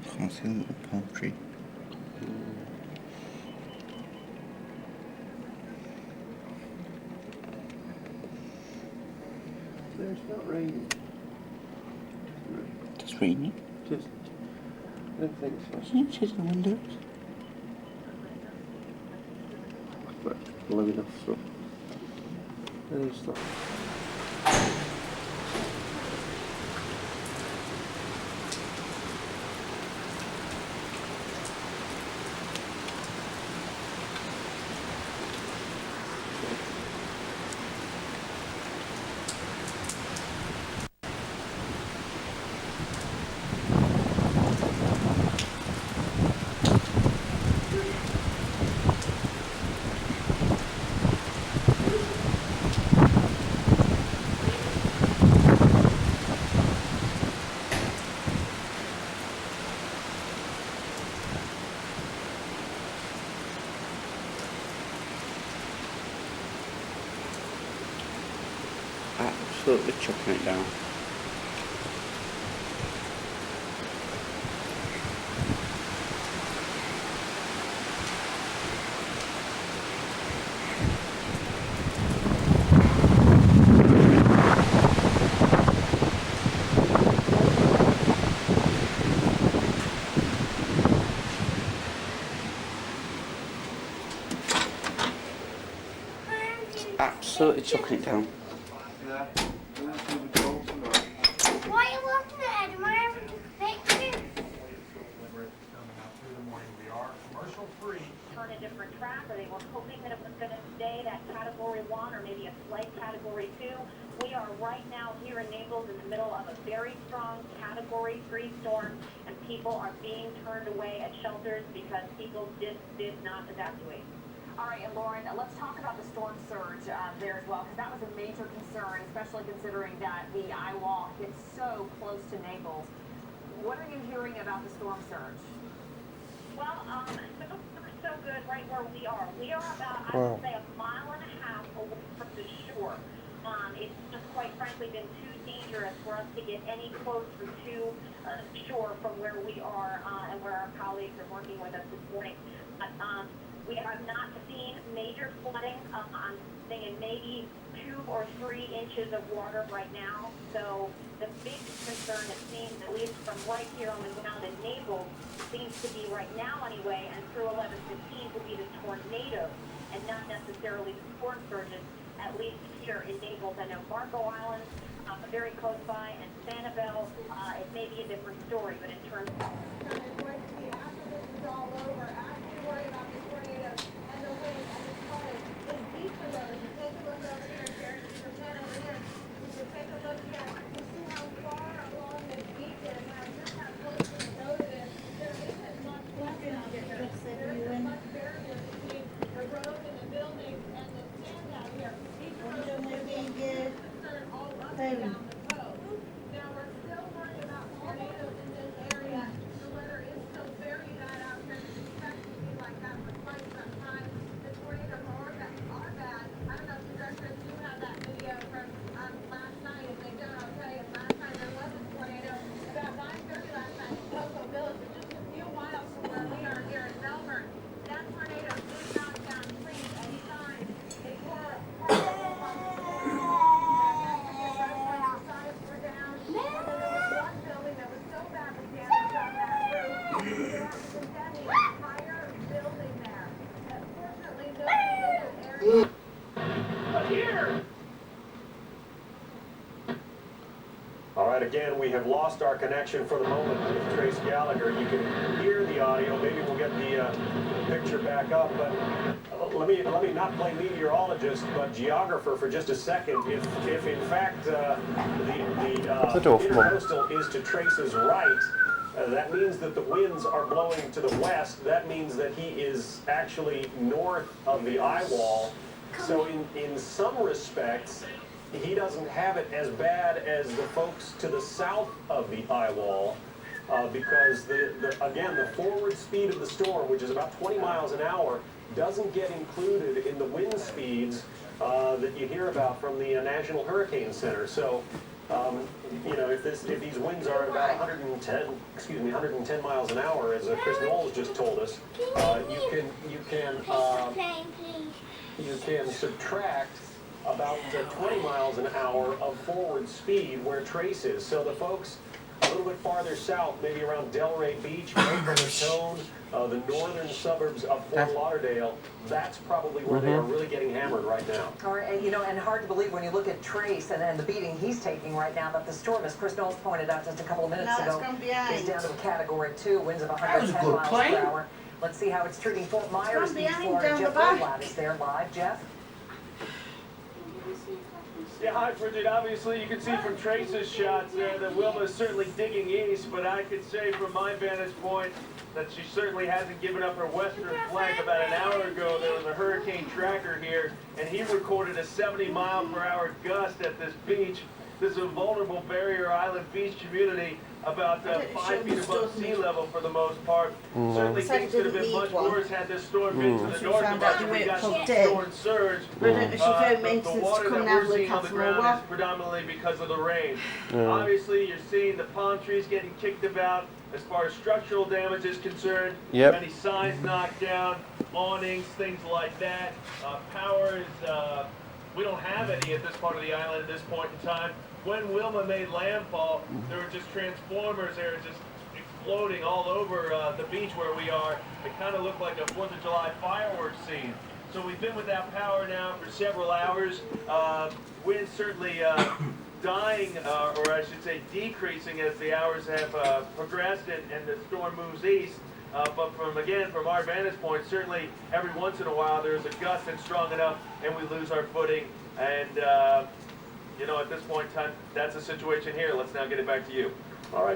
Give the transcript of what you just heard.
Français ou country. It's not raining. It's raining. Just, I don't think so. Can you check the windows? But low enough so. There's stuff. Absolutely chucking it down. Absolutely chucking it down. Why are you looking at it? Am I having to picture? On a different track, or they were hoping that it was going to stay that category 1 or maybe a slight category 2. We are right now here in Naples in the middle of a very strong category 3 storm, and people are being turned away at shelters because people did not evacuate. All right, and Lauren, let's talk about the storm surge there as well, because that was a major concern, especially considering that the eye wall hit so close to Naples. What are you hearing about the storm surge? Well, so good right where we are. We are about, I would say, a mile and a half away from the shore. It's just quite frankly been too dangerous for us to get any closer to shore from where we are and where our colleagues are working with us this morning. But, we have not seen major flooding. I'm thinking maybe 2 or 3 inches of water right now. So the big concern, it seems, at least from right here on the ground in Naples, seems to be right now anyway, and through 11:15 to be the tornadoes and not necessarily the storm surges, at least here in Naples. I know Marco Island, very close by, and Sanibel, it may be a different story, but in terms of... all over. I have to worry about the tornadoes and the wind and the flooding. It's deep for those. You take a look over here, Jared. You can head over here. You can take a look here. You see how far along the beach is, how just how close to the road it is. There isn't much left out here. There isn't much barrier between the road and the building and the sand out here. These roads are being concerned all up and down the coast. Now we're still worried about tornadoes in this area. The weather is still very bad out here. It's expected to be like that for quite some time. The tornadoes are bad. I don't know if you guys do have that video from last night. If they don't, I'll tell you. Last night there was a tornado about 9:30 last night in Cocoa Village, just a few miles from where we are here in Melbourne. That tornado did knock down trees and signs. It tore part of the signs were down. And then there was one building that was so badly damaged on that roof. They had to condemn the entire building there. Fortunately, nobody in that area. All right, again, we have lost our connection for the moment with Trace Gallagher. You can hear the audio. Maybe we'll get the picture back up. But let me not play meteorologist, but geographer for just a second. If in fact the intercoastal is to Trace's right, that means that the winds are blowing to the west. That means that he is actually north of the eye wall. So in some respects, he doesn't have it as bad as the folks to the south of the eye wall, because again, the forward speed of the storm, which is about 20 miles an hour, doesn't get included in the wind speeds that you hear about from the National Hurricane Center. So You know, if these winds are at about 110 miles an hour, as Chris Knowles just told us, you can subtract about 20 miles an hour of forward speed where Trace is. So the folks a little bit farther south, maybe around Delray Beach, Boca Raton, the northern suburbs of Fort Lauderdale, that's probably where they are really getting hammered right now. All right, and, you know, and hard to believe when you look at Trace and the beating he's taking right now, that the storm, as Chris Knowles pointed out just a couple of minutes ago, is down to a Category 2, winds of 110 miles per hour. Let's see how it's treating Fort Myers Beach, Florida. Jeff Goldblatt is there live. Jeff? Yeah, hi, Bridget. Obviously, you can see from Trace's shots there that Wilma is certainly digging east, but I could say from my vantage point that she certainly hasn't given up her western flank. About an hour ago, there was a hurricane tracker here, and he recorded a 70-mile-per-hour gust at this beach. This is a vulnerable barrier island beach community, about 5 feet above sea level for the most part. Certainly things could have been much worse had this storm been to the north of us. We got some storm surge. The water that we're seeing on the ground is predominantly because of the rain. Obviously, you're seeing the palm trees getting kicked about as far as structural damage is concerned. Many signs knocked down, awnings, things like that. Power is, we don't have any at this part of the island at this point in time. When Wilma made landfall, there were just transformers there just exploding all over the beach where we are. It kind of looked like a 4th of July fireworks scene. So we've been without power now for several hours. Wind's certainly dying, or I should say decreasing as the hours have progressed and the storm moves east. But from our vantage point, certainly every once in a while there's a gust that's strong enough and we lose our footing. And you know, at this point in time, that's the situation here. Let's now get it back to you. All right.